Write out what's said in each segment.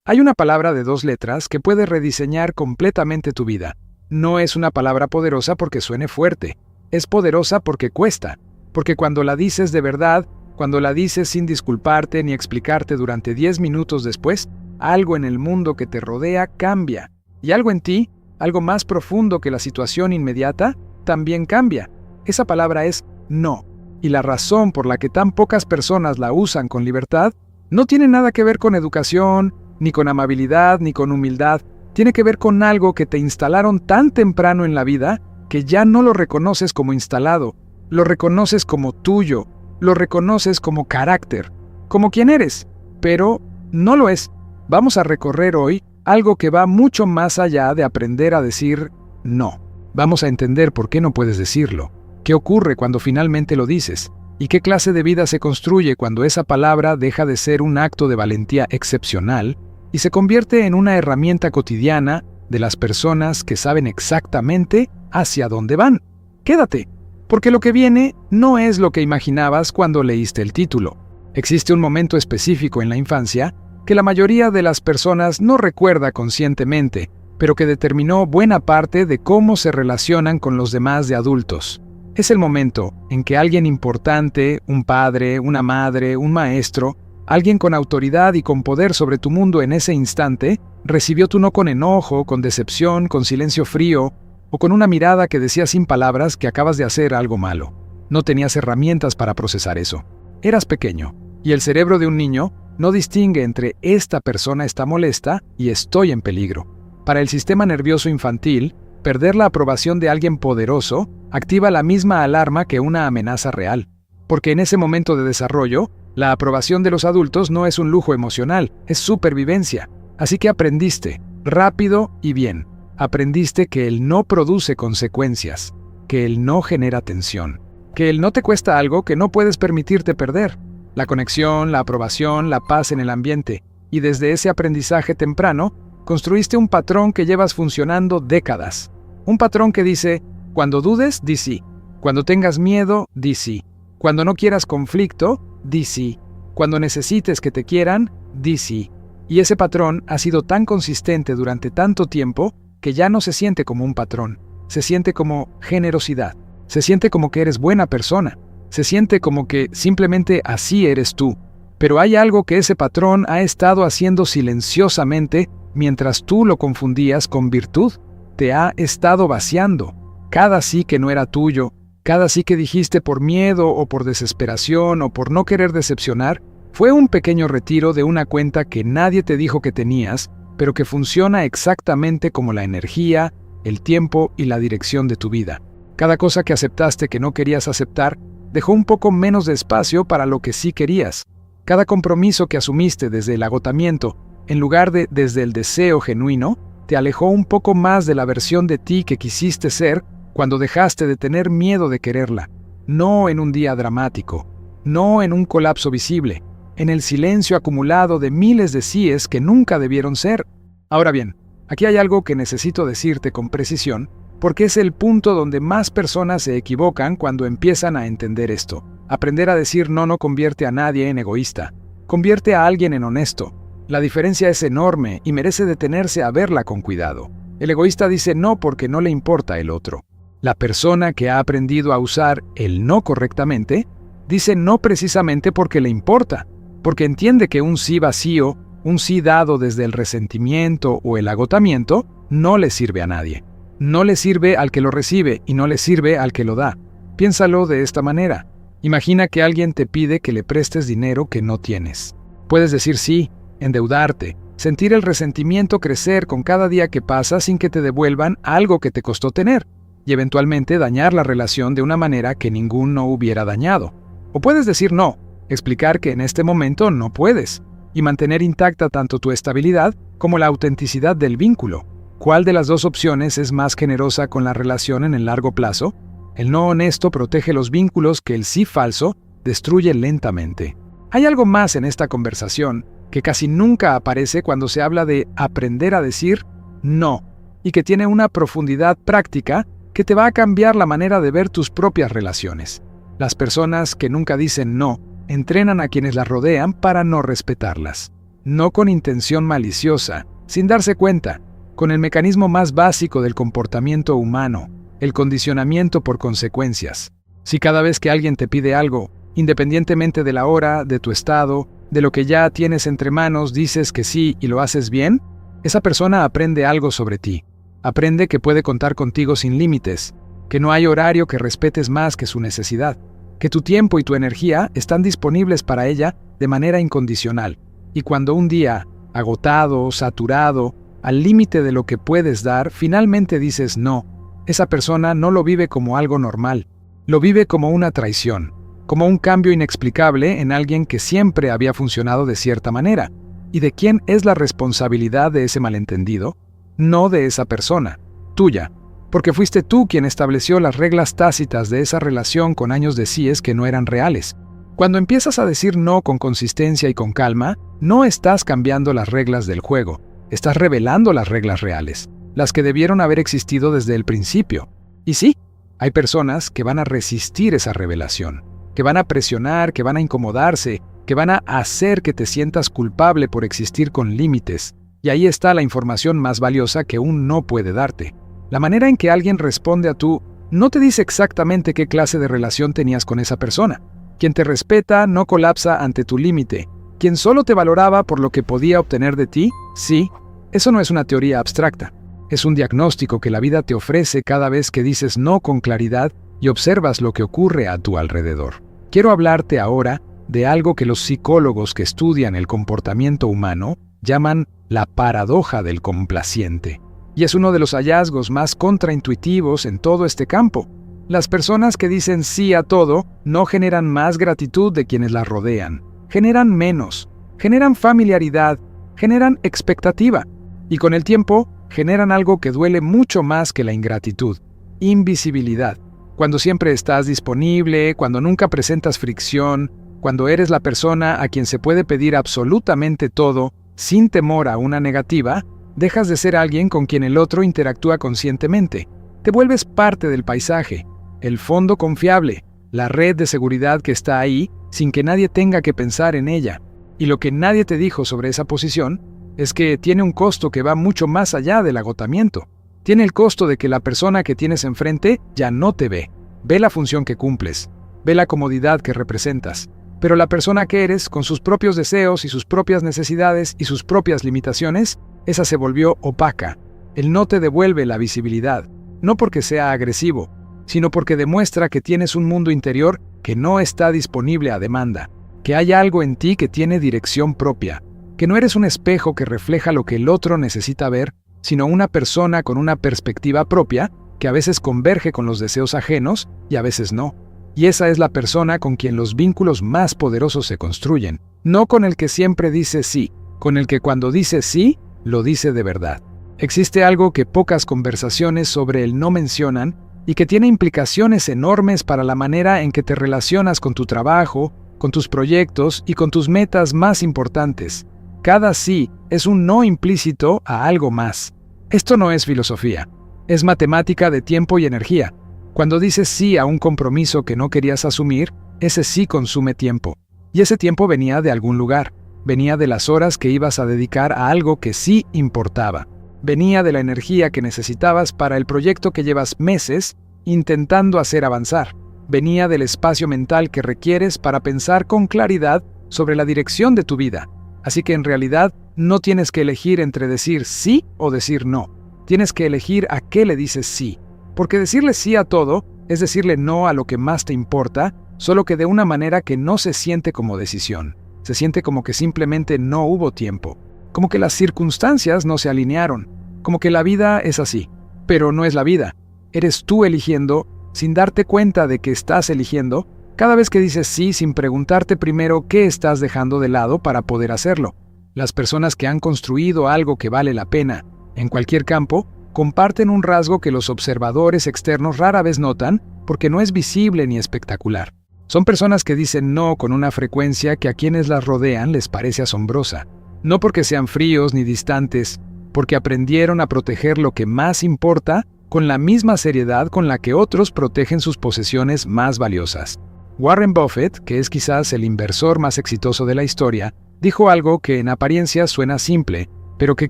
Hay una palabra de 2 letras que puede rediseñar completamente tu vida. No es una palabra poderosa porque suene fuerte. Es poderosa porque cuesta. Porque cuando la dices de verdad, cuando la dices sin disculparte ni explicarte durante 10 minutos después, algo en el mundo que te rodea cambia. Y algo en ti, algo más profundo que la situación inmediata, también cambia. Esa palabra es no. Y la razón por la que tan pocas personas la usan con libertad no tiene nada que ver con educación, ni con amabilidad, ni con humildad. Tiene que ver con algo que te instalaron tan temprano en la vida que ya no lo reconoces como instalado, lo reconoces como tuyo, lo reconoces como carácter, como quien eres, pero no lo es. Vamos a recorrer hoy algo que va mucho más allá de aprender a decir no. Vamos a entender por qué no puedes decirlo, qué ocurre cuando finalmente lo dices, y qué clase de vida se construye cuando esa palabra deja de ser un acto de valentía excepcional y se convierte en una herramienta cotidiana de las personas que saben exactamente hacia dónde van. Quédate, porque lo que viene no es lo que imaginabas cuando leíste el título. Existe un momento específico en la infancia que la mayoría de las personas no recuerda conscientemente, pero que determinó buena parte de cómo se relacionan con los demás de adultos. Es el momento en que alguien importante, un padre, una madre, un maestro, alguien con autoridad y con poder sobre tu mundo en ese instante, recibió tu no con enojo, con decepción, con silencio frío, o con una mirada que decía sin palabras que acabas de hacer algo malo. No tenías herramientas para procesar eso. Eras pequeño, y el cerebro de un niño no distingue entre esta persona está molesta y estoy en peligro. Para el sistema nervioso infantil, perder la aprobación de alguien poderoso activa la misma alarma que una amenaza real, porque en ese momento de desarrollo, la aprobación de los adultos no es un lujo emocional, es supervivencia. Así que aprendiste, rápido y bien. Aprendiste que el no produce consecuencias, que el no genera tensión, que el no te cuesta algo que no puedes permitirte perder. La conexión, la aprobación, la paz en el ambiente. Y desde ese aprendizaje temprano, construiste un patrón que llevas funcionando décadas. Un patrón que dice, cuando dudes, di sí. Cuando tengas miedo, di sí. Cuando no quieras conflicto, di sí. Cuando necesites que te quieran, di sí. Y ese patrón ha sido tan consistente durante tanto tiempo que ya no se siente como un patrón. Se siente como generosidad. Se siente como que eres buena persona. Se siente como que simplemente así eres tú. Pero hay algo que ese patrón ha estado haciendo silenciosamente mientras tú lo confundías con virtud. Te ha estado vaciando. Cada sí que no era tuyo, cada sí que dijiste por miedo o por desesperación o por no querer decepcionar, fue un pequeño retiro de una cuenta que nadie te dijo que tenías, pero que funciona exactamente como la energía, el tiempo y la dirección de tu vida. Cada cosa que aceptaste que no querías aceptar, dejó un poco menos de espacio para lo que sí querías. Cada compromiso que asumiste desde el agotamiento, en lugar de desde el deseo genuino, te alejó un poco más de la versión de ti que quisiste ser cuando dejaste de tener miedo de quererla. No en un día dramático, no en un colapso visible, en el silencio acumulado de miles de síes que nunca debieron ser. Ahora bien, aquí hay algo que necesito decirte con precisión, porque es el punto donde más personas se equivocan cuando empiezan a entender esto. Aprender a decir no convierte a nadie en egoísta, convierte a alguien en honesto. La diferencia es enorme y merece detenerse a verla con cuidado. El egoísta dice no porque no le importa el otro. La persona que ha aprendido a usar el no correctamente, dice no precisamente porque le importa, porque entiende que un sí vacío, un sí dado desde el resentimiento o el agotamiento, no le sirve a nadie. No le sirve al que lo recibe y no le sirve al que lo da. Piénsalo de esta manera. Imagina que alguien te pide que le prestes dinero que no tienes. Puedes decir sí, endeudarte, sentir el resentimiento crecer con cada día que pasa sin que te devuelvan algo que te costó tener, y eventualmente dañar la relación de una manera que ninguno hubiera dañado. O puedes decir no, explicar que en este momento no puedes, y mantener intacta tanto tu estabilidad como la autenticidad del vínculo. ¿Cuál de las dos opciones es más generosa con la relación en el largo plazo? El no honesto protege los vínculos que el sí falso destruye lentamente. Hay algo más en esta conversación que casi nunca aparece cuando se habla de aprender a decir no, y que tiene una profundidad práctica que te va a cambiar la manera de ver tus propias relaciones. Las personas que nunca dicen no, entrenan a quienes las rodean para no respetarlas. no con intención maliciosa, sin darse cuenta, con el mecanismo más básico del comportamiento humano, el condicionamiento por consecuencias. Si cada vez que alguien te pide algo, independientemente de la hora, de tu estado, de lo que ya tienes entre manos, dices que sí y lo haces bien, esa persona aprende algo sobre ti. Aprende que puede contar contigo sin límites, que no hay horario que respetes más que su necesidad, que tu tiempo y tu energía están disponibles para ella de manera incondicional. Y cuando un día, agotado, saturado, al límite de lo que puedes dar, finalmente dices no, esa persona no lo vive como algo normal, lo vive como una traición, como un cambio inexplicable en alguien que siempre había funcionado de cierta manera. ¿Y de quién es la responsabilidad de ese malentendido? No de esa persona, tuya, porque fuiste tú quien estableció las reglas tácitas de esa relación con años de síes que no eran reales. Cuando empiezas a decir no con consistencia y con calma, no estás cambiando las reglas del juego, estás revelando las reglas reales, las que debieron haber existido desde el principio. Y sí, hay personas que van a resistir esa revelación, que van a presionar, que van a incomodarse, que van a hacer que te sientas culpable por existir con límites. Y ahí está la información más valiosa que un no puede darte. La manera en que alguien responde a tú no te dice exactamente qué clase de relación tenías con esa persona. Quien te respeta no colapsa ante tu límite. Quien solo te valoraba por lo que podía obtener de ti, sí, eso no es una teoría abstracta. Es un diagnóstico que la vida te ofrece cada vez que dices no con claridad y observas lo que ocurre a tu alrededor. Quiero hablarte ahora de algo que los psicólogos que estudian el comportamiento humano llaman la paradoja del complaciente. Y es uno de los hallazgos más contraintuitivos en todo este campo. Las personas que dicen sí a todo no generan más gratitud de quienes las rodean. Generan menos, generan familiaridad, generan expectativa. Y con el tiempo, generan algo que duele mucho más que la ingratitud: invisibilidad. Cuando siempre estás disponible, cuando nunca presentas fricción, cuando eres la persona a quien se puede pedir absolutamente todo, sin temor a una negativa, dejas de ser alguien con quien el otro interactúa conscientemente. Te vuelves parte del paisaje, el fondo confiable, la red de seguridad que está ahí sin que nadie tenga que pensar en ella. Y lo que nadie te dijo sobre esa posición es que tiene un costo que va mucho más allá del agotamiento. Tiene el costo de que la persona que tienes enfrente ya no te ve. Ve la función que cumples, ve la comodidad que representas. Pero la persona que eres, con sus propios deseos y sus propias necesidades y sus propias limitaciones, esa se volvió opaca. Él no te devuelve la visibilidad, no porque sea agresivo, sino porque demuestra que tienes un mundo interior que no está disponible a demanda, que hay algo en ti que tiene dirección propia, que no eres un espejo que refleja lo que el otro necesita ver, sino una persona con una perspectiva propia que a veces converge con los deseos ajenos y a veces no. Y esa es la persona con quien los vínculos más poderosos se construyen, no con el que siempre dice sí, con el que cuando dice sí, lo dice de verdad. Existe algo que pocas conversaciones sobre el no mencionan y que tiene implicaciones enormes para la manera en que te relacionas con tu trabajo, con tus proyectos y con tus metas más importantes. Cada sí es un no implícito a algo más. Esto no es filosofía, es matemática de tiempo y energía. Cuando dices sí a un compromiso que no querías asumir, ese sí consume tiempo. Y ese tiempo venía de algún lugar. Venía de las horas que ibas a dedicar a algo que sí importaba. Venía de la energía que necesitabas para el proyecto que llevas meses intentando hacer avanzar. Venía del espacio mental que requieres para pensar con claridad sobre la dirección de tu vida. Así que en realidad no tienes que elegir entre decir sí o decir no. Tienes que elegir a qué le dices sí. Porque decirle sí a todo es decirle no a lo que más te importa, solo que de una manera que no se siente como decisión. Se siente como que simplemente no hubo tiempo, como que las circunstancias no se alinearon, como que la vida es así. Pero no es la vida. Eres tú eligiendo, sin darte cuenta de que estás eligiendo, cada vez que dices sí sin preguntarte primero qué estás dejando de lado para poder hacerlo. Las personas que han construido algo que vale la pena, en cualquier campo, comparten un rasgo que los observadores externos rara vez notan porque no es visible ni espectacular. Son personas que dicen no con una frecuencia que a quienes las rodean les parece asombrosa. No porque sean fríos ni distantes, porque aprendieron a proteger lo que más importa con la misma seriedad con la que otros protegen sus posesiones más valiosas. Warren Buffett, que es quizás el inversor más exitoso de la historia, Dijo algo que en apariencia suena simple, pero que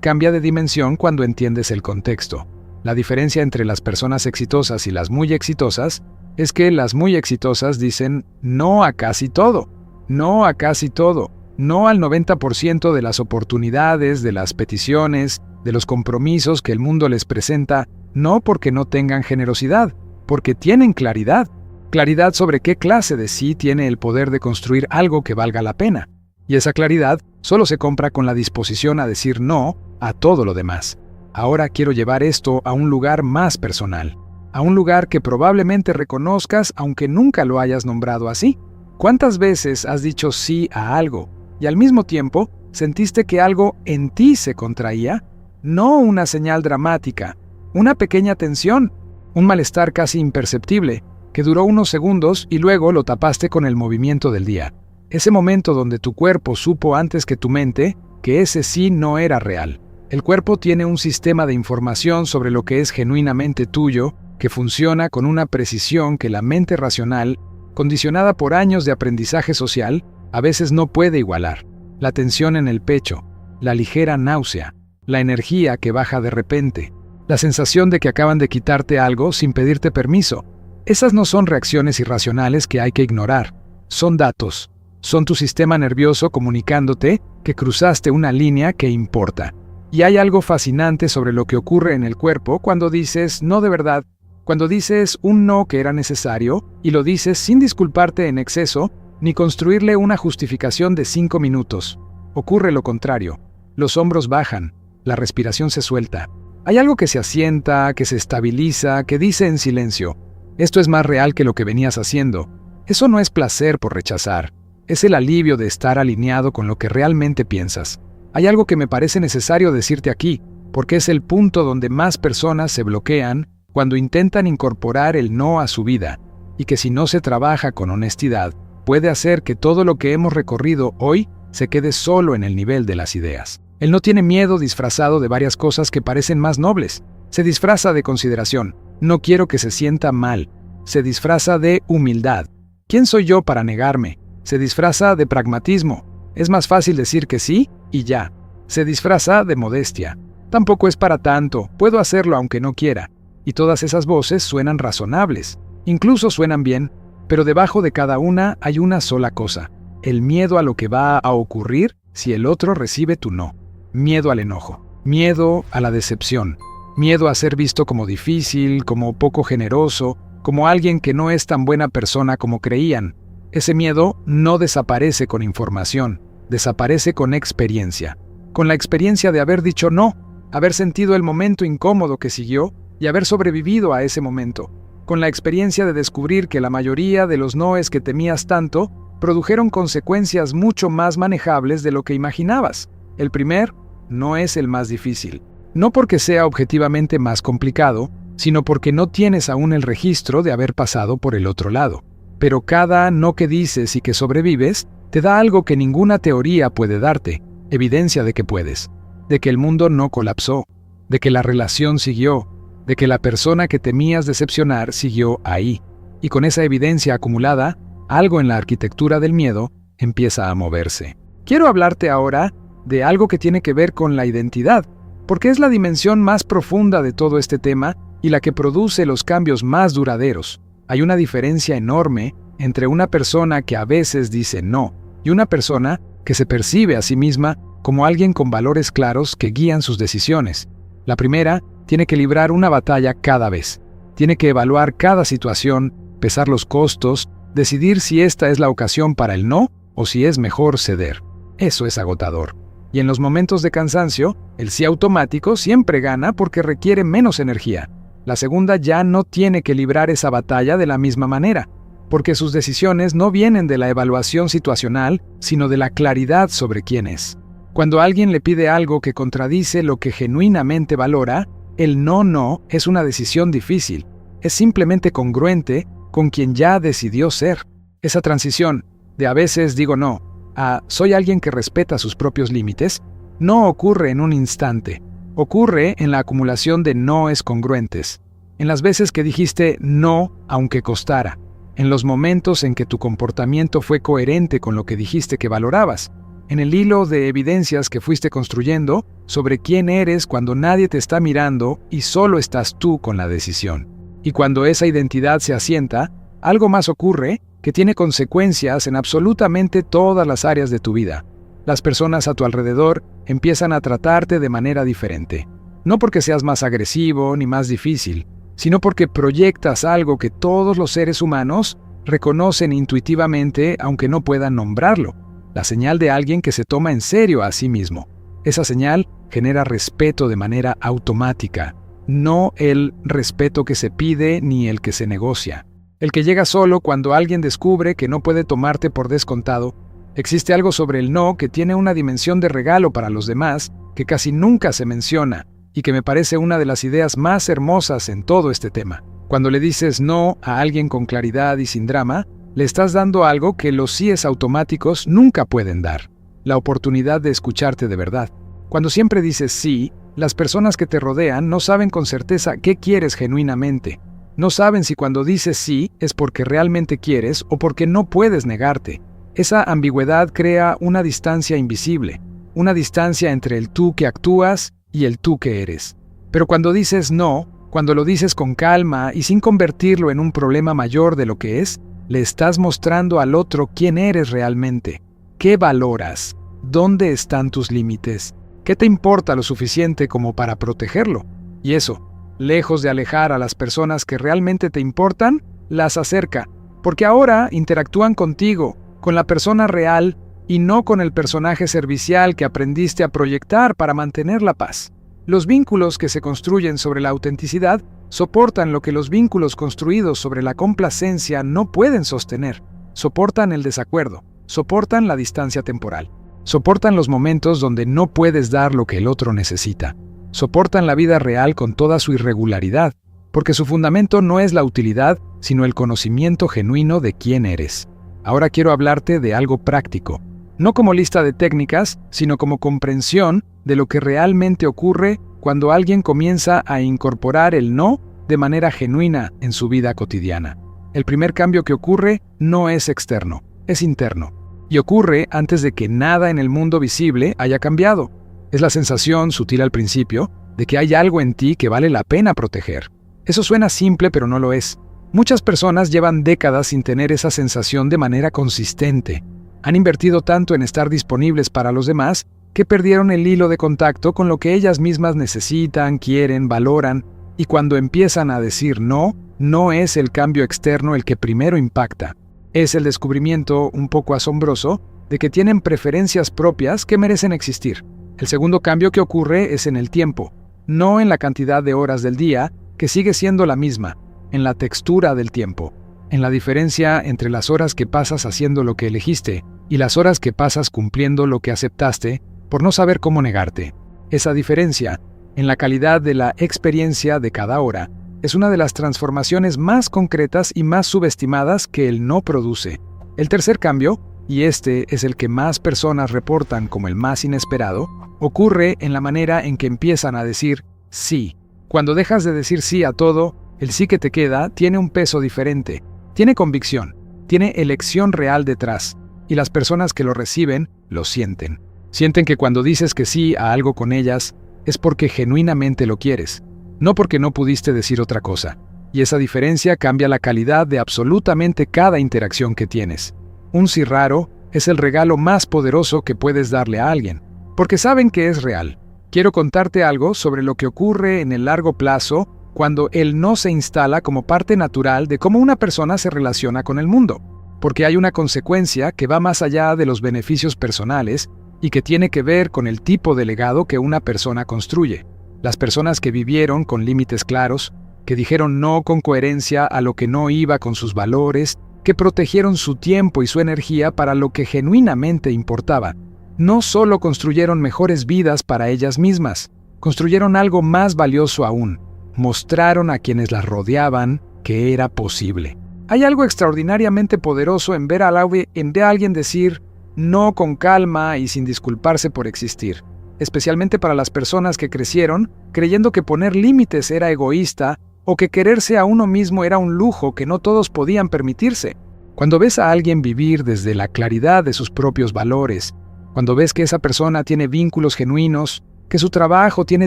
cambia de dimensión cuando entiendes el contexto. La diferencia entre las personas exitosas y las muy exitosas es que las muy exitosas dicen no a casi todo, no a casi todo, no al 90% de las oportunidades, de las peticiones, de los compromisos que el mundo les presenta, no porque no tengan generosidad, porque tienen claridad. Claridad sobre qué clase de sí tiene el poder de construir algo que valga la pena. Y esa claridad solo se compra con la disposición a decir no a todo lo demás. Ahora quiero llevar esto a un lugar más personal, a un lugar que probablemente reconozcas aunque nunca lo hayas nombrado así. ¿Cuántas veces has dicho sí a algo y al mismo tiempo sentiste que algo en ti se contraía? No una señal dramática, una pequeña tensión, un malestar casi imperceptible, que duró unos segundos y luego lo tapaste con el movimiento del día. Ese momento donde tu cuerpo supo antes que tu mente que ese sí no era real. El cuerpo tiene un sistema de información sobre lo que es genuinamente tuyo, que funciona con una precisión que la mente racional, condicionada por años de aprendizaje social, a veces no puede igualar. La tensión en el pecho, la ligera náusea, la energía que baja de repente, la sensación de que acaban de quitarte algo sin pedirte permiso. Esas no son reacciones irracionales que hay que ignorar. Son datos. Son tu sistema nervioso comunicándote que cruzaste una línea que importa. Y hay algo fascinante sobre lo que ocurre en el cuerpo cuando dices no de verdad, cuando dices un no que era necesario y lo dices sin disculparte en exceso ni construirle una justificación de 5 minutos. Ocurre lo contrario. Los hombros bajan, la respiración se suelta. Hay algo que se asienta, que se estabiliza, que dice en silencio: esto es más real que lo que venías haciendo. Eso no es placer por rechazar, es el alivio de estar alineado con lo que realmente piensas. Hay algo que me parece necesario decirte aquí, porque es el punto donde más personas se bloquean cuando intentan incorporar el no a su vida, y que si no se trabaja con honestidad, puede hacer que todo lo que hemos recorrido hoy se quede solo en el nivel de las ideas. Él no tiene miedo disfrazado de varias cosas que parecen más nobles. Se disfraza de consideración. No quiero que se sienta mal. Se disfraza de humildad. ¿Quién soy yo para negarme? Se disfraza de pragmatismo. Es más fácil decir que sí y ya. Se disfraza de modestia. Tampoco es para tanto. Puedo hacerlo aunque no quiera. Y todas esas voces suenan razonables. Incluso suenan bien. Pero debajo de cada una hay una sola cosa: el miedo a lo que va a ocurrir si el otro recibe tu no. Miedo al enojo, miedo a la decepción, miedo a ser visto como difícil, como poco generoso, como alguien que no es tan buena persona como creían. Ese miedo no desaparece con información, desaparece con experiencia. Con la experiencia de haber dicho no, haber sentido el momento incómodo que siguió y haber sobrevivido a ese momento. Con la experiencia de descubrir que la mayoría de los noes que temías tanto produjeron consecuencias mucho más manejables de lo que imaginabas. El primer no es el más difícil. No porque sea objetivamente más complicado, sino porque no tienes aún el registro de haber pasado por el otro lado. Pero cada no que dices y que sobrevives te da algo que ninguna teoría puede darte: evidencia de que puedes, de que el mundo no colapsó, de que la relación siguió, de que la persona que temías decepcionar siguió ahí. Y con esa evidencia acumulada, algo en la arquitectura del miedo empieza a moverse. Quiero hablarte ahora de algo que tiene que ver con la identidad, porque es la dimensión más profunda de todo este tema y la que produce los cambios más duraderos. Hay una diferencia enorme entre una persona que a veces dice no y una persona que se percibe a sí misma como alguien con valores claros que guían sus decisiones. La primera tiene que librar una batalla cada vez. Tiene que evaluar cada situación, pesar los costos, decidir si esta es la ocasión para el no o si es mejor ceder. Eso es agotador. Y en los momentos de cansancio, el sí automático siempre gana porque requiere menos energía. La segunda ya no tiene que librar esa batalla de la misma manera, porque sus decisiones no vienen de la evaluación situacional, sino de la claridad sobre quién es. Cuando alguien le pide algo que contradice lo que genuinamente valora, el no es una decisión difícil. Es simplemente congruente con quien ya decidió ser. Esa transición de a veces digo no a soy alguien que respeta sus propios límites no ocurre en un instante. Ocurre en la acumulación de noes congruentes. En las veces que dijiste no aunque costara. En los momentos en que tu comportamiento fue coherente con lo que dijiste que valorabas. en el hilo de evidencias que fuiste construyendo sobre quién eres cuando nadie te está mirando y solo estás tú con la decisión. Y cuando esa identidad se asienta, algo más ocurre que tiene consecuencias en absolutamente todas las áreas de tu vida. Las personas a tu alrededor empiezan a tratarte de manera diferente. No porque seas más agresivo ni más difícil, sino porque proyectas algo que todos los seres humanos reconocen intuitivamente aunque no puedan nombrarlo. La señal de alguien que se toma en serio a sí mismo. Esa señal genera respeto de manera automática, no el respeto que se pide ni el que se negocia. El que llega solo cuando alguien descubre que no puede tomarte por descontado. Existe algo sobre el no que tiene una dimensión de regalo para los demás que casi nunca se menciona y que me parece una de las ideas más hermosas en todo este tema. Cuando le dices no a alguien con claridad y sin drama, le estás dando algo que los síes automáticos nunca pueden dar, la oportunidad de escucharte de verdad. Cuando siempre dices sí, las personas que te rodean no saben con certeza qué quieres genuinamente. No saben si cuando dices sí es porque realmente quieres o porque no puedes negarte. Esa ambigüedad crea una distancia invisible, una distancia entre el tú que actúas y el tú que eres. Pero cuando dices no, cuando lo dices con calma y sin convertirlo en un problema mayor de lo que es, le estás mostrando al otro quién eres realmente, qué valoras, dónde están tus límites, qué te importa lo suficiente como para protegerlo. Y eso, lejos de alejar a las personas que realmente te importan, las acerca, porque ahora interactúan contigo, con la persona real y no con el personaje servicial que aprendiste a proyectar para mantener la paz. Los vínculos que se construyen sobre la autenticidad soportan lo que los vínculos construidos sobre la complacencia no pueden sostener. Soportan el desacuerdo, soportan la distancia temporal, soportan los momentos donde no puedes dar lo que el otro necesita, soportan la vida real con toda su irregularidad, porque su fundamento no es la utilidad, sino el conocimiento genuino de quién eres. Ahora quiero hablarte de algo práctico, no como lista de técnicas, sino como comprensión de lo que realmente ocurre cuando alguien comienza a incorporar el no de manera genuina en su vida cotidiana. El primer cambio que ocurre no es externo, es interno, y ocurre antes de que nada en el mundo visible haya cambiado. Es la sensación, sutil al principio, de que hay algo en ti que vale la pena proteger. Eso suena simple, pero no lo es. Muchas personas llevan décadas sin tener esa sensación de manera consistente. Han invertido tanto en estar disponibles para los demás que perdieron el hilo de contacto con lo que ellas mismas necesitan, quieren, valoran, y cuando empiezan a decir no, no es el cambio externo el que primero impacta. Es el descubrimiento, un poco asombroso, de que tienen preferencias propias que merecen existir. El segundo cambio que ocurre es en el tiempo, no en la cantidad de horas del día, que sigue siendo la misma, en la textura del tiempo, en la diferencia entre las horas que pasas haciendo lo que elegiste y las horas que pasas cumpliendo lo que aceptaste por no saber cómo negarte. Esa diferencia, en la calidad de la experiencia de cada hora, es una de las transformaciones más concretas y más subestimadas que el no produce. El tercer cambio, y este es el que más personas reportan como el más inesperado, ocurre en la manera en que empiezan a decir sí. Cuando dejas de decir sí a todo, el sí que te queda tiene un peso diferente, tiene convicción, tiene elección real detrás, y las personas que lo reciben lo sienten. Sienten que cuando dices que sí a algo con ellas, es porque genuinamente lo quieres, no porque no pudiste decir otra cosa. Y esa diferencia cambia la calidad de absolutamente cada interacción que tienes. Un sí raro es el regalo más poderoso que puedes darle a alguien, porque saben que es real. Quiero contarte algo sobre lo que ocurre en el largo plazo cuando el no se instala como parte natural de cómo una persona se relaciona con el mundo, porque hay una consecuencia que va más allá de los beneficios personales y que tiene que ver con el tipo de legado que una persona construye. Las personas que vivieron con límites claros, que dijeron no con coherencia a lo que no iba con sus valores, que protegieron su tiempo y su energía para lo que genuinamente importaba, no solo construyeron mejores vidas para ellas mismas, construyeron algo más valioso aún. Mostraron a quienes las rodeaban que era posible. Hay algo extraordinariamente poderoso en ver a alguien decir no con calma y sin disculparse por existir, especialmente para las personas que crecieron creyendo que poner límites era egoísta o que quererse a uno mismo era un lujo que no todos podían permitirse. Cuando ves a alguien vivir desde la claridad de sus propios valores, cuando ves que esa persona tiene vínculos genuinos, que su trabajo tiene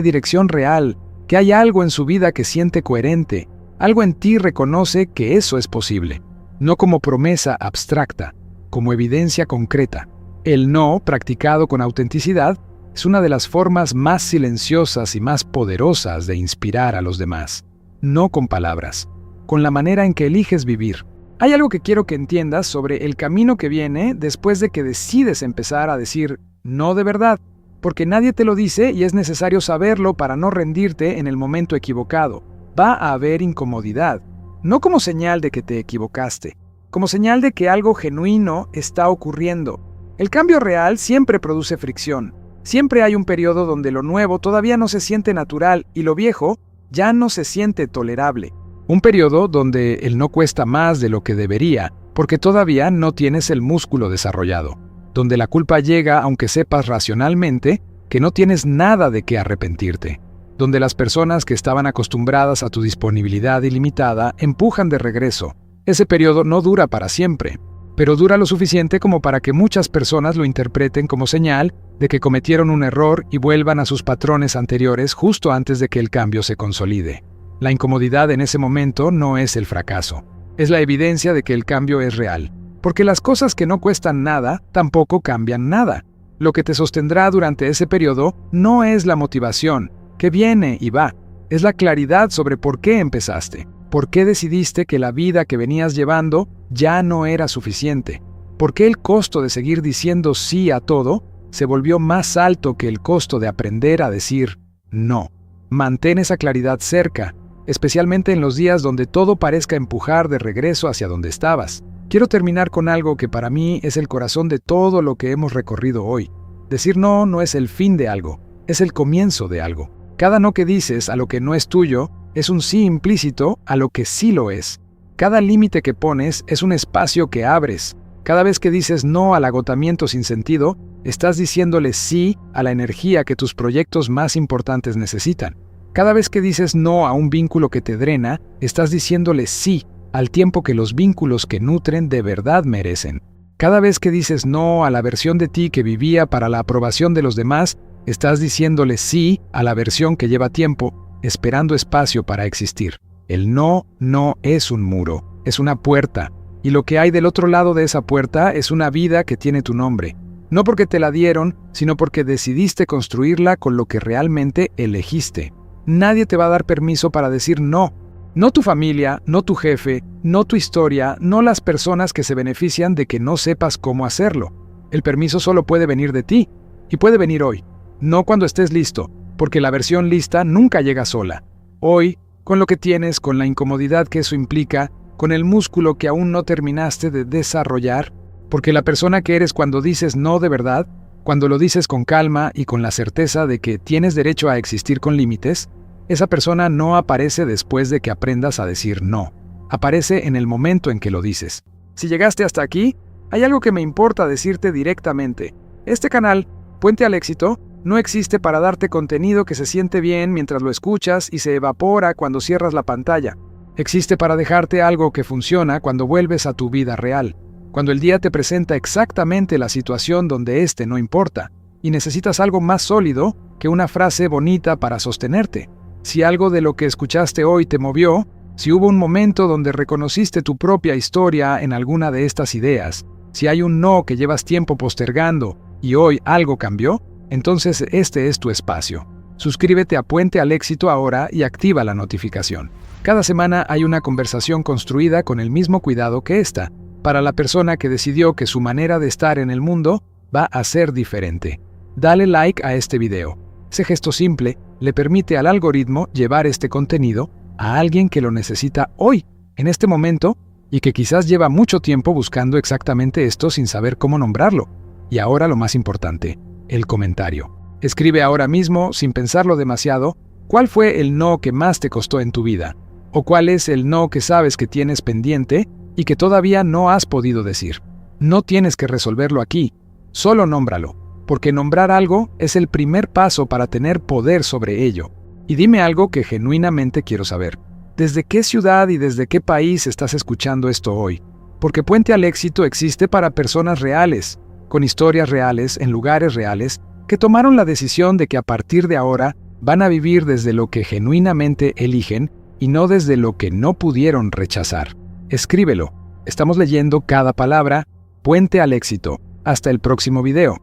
dirección real, que hay algo en su vida que siente coherente, algo en ti reconoce que eso es posible, no como promesa abstracta, como evidencia concreta. El no, practicado con autenticidad, es una de las formas más silenciosas y más poderosas de inspirar a los demás. No con palabras, con la manera en que eliges vivir. Hay algo que quiero que entiendas sobre el camino que viene después de que decides empezar a decir no de verdad, porque nadie te lo dice y es necesario saberlo para no rendirte en el momento equivocado. Va a haber incomodidad, no como señal de que te equivocaste, como señal de que algo genuino está ocurriendo. El cambio real siempre produce fricción. Siempre hay un periodo donde lo nuevo todavía no se siente natural y lo viejo ya no se siente tolerable. Un periodo donde el no cuesta más de lo que debería, porque todavía no tienes el músculo desarrollado. Donde la culpa llega aunque sepas racionalmente que no tienes nada de qué arrepentirte. Donde las personas que estaban acostumbradas a tu disponibilidad ilimitada empujan de regreso. Ese periodo no dura para siempre, pero dura lo suficiente como para que muchas personas lo interpreten como señal de que cometieron un error y vuelvan a sus patrones anteriores justo antes de que el cambio se consolide. La incomodidad en ese momento no es el fracaso, es la evidencia de que el cambio es real, porque las cosas que no cuestan nada tampoco cambian nada. Lo que te sostendrá durante ese periodo no es la motivación, que viene y va, es la claridad sobre por qué empezaste, por qué decidiste que la vida que venías llevando ya no era suficiente, por qué el costo de seguir diciendo sí a todo se volvió más alto que el costo de aprender a decir no. Mantén esa claridad cerca, especialmente en los días donde todo parezca empujar de regreso hacia donde estabas. Quiero terminar con algo que para mí es el corazón de todo lo que hemos recorrido hoy. Decir no no es el fin de algo, es el comienzo de algo. Cada no que dices a lo que no es tuyo es un sí implícito a lo que sí lo es. Cada límite que pones es un espacio que abres. Cada vez que dices no al agotamiento sin sentido, estás diciéndole sí a la energía que tus proyectos más importantes necesitan. Cada vez que dices no a un vínculo que te drena, estás diciéndole sí al tiempo que los vínculos que nutren de verdad merecen. Cada vez que dices no a la versión de ti que vivía para la aprobación de los demás, estás diciéndole sí a la versión que lleva tiempo, esperando espacio para existir. El no no es un muro, es una puerta, y lo que hay del otro lado de esa puerta es una vida que tiene tu nombre. No porque te la dieron, sino porque decidiste construirla con lo que realmente elegiste. Nadie te va a dar permiso para decir no. No tu familia, no tu jefe, no tu historia, no las personas que se benefician de que no sepas cómo hacerlo. El permiso solo puede venir de ti, y puede venir hoy. No cuando estés listo, porque la versión lista nunca llega sola. Hoy, con lo que tienes, con la incomodidad que eso implica, con el músculo que aún no terminaste de desarrollar, porque la persona que eres cuando dices no de verdad, cuando lo dices con calma y con la certeza de que tienes derecho a existir con límites, esa persona no aparece después de que aprendas a decir no. Aparece en el momento en que lo dices. Si llegaste hasta aquí, hay algo que me importa decirte directamente. Este canal, Puente al Éxito, no existe para darte contenido que se siente bien mientras lo escuchas y se evapora cuando cierras la pantalla. Existe para dejarte algo que funciona cuando vuelves a tu vida real. Cuando el día te presenta exactamente la situación donde este no importa, y necesitas algo más sólido que una frase bonita para sostenerte. Si algo de lo que escuchaste hoy te movió, si hubo un momento donde reconociste tu propia historia en alguna de estas ideas, si hay un no que llevas tiempo postergando y hoy algo cambió, entonces este es tu espacio. Suscríbete a Puente al Éxito ahora y activa la notificación. Cada semana hay una conversación construida con el mismo cuidado que esta, para la persona que decidió que su manera de estar en el mundo va a ser diferente. Dale like a este video. Ese gesto simple le permite al algoritmo llevar este contenido a alguien que lo necesita hoy, en este momento, y que quizás lleva mucho tiempo buscando exactamente esto sin saber cómo nombrarlo. Y ahora lo más importante, el comentario. Escribe ahora mismo, sin pensarlo demasiado, cuál fue el no que más te costó en tu vida, o cuál es el no que sabes que tienes pendiente y que todavía no has podido decir. No tienes que resolverlo aquí, solo nómbralo, porque nombrar algo es el primer paso para tener poder sobre ello. Y dime algo que genuinamente quiero saber. ¿Desde qué ciudad y desde qué país estás escuchando esto hoy? Porque Puente al Éxito existe para personas reales, con historias reales, en lugares reales, que tomaron la decisión de que a partir de ahora van a vivir desde lo que genuinamente eligen y no desde lo que no pudieron rechazar. Escríbelo. Estamos leyendo cada palabra. Puente al éxito. Hasta el próximo video.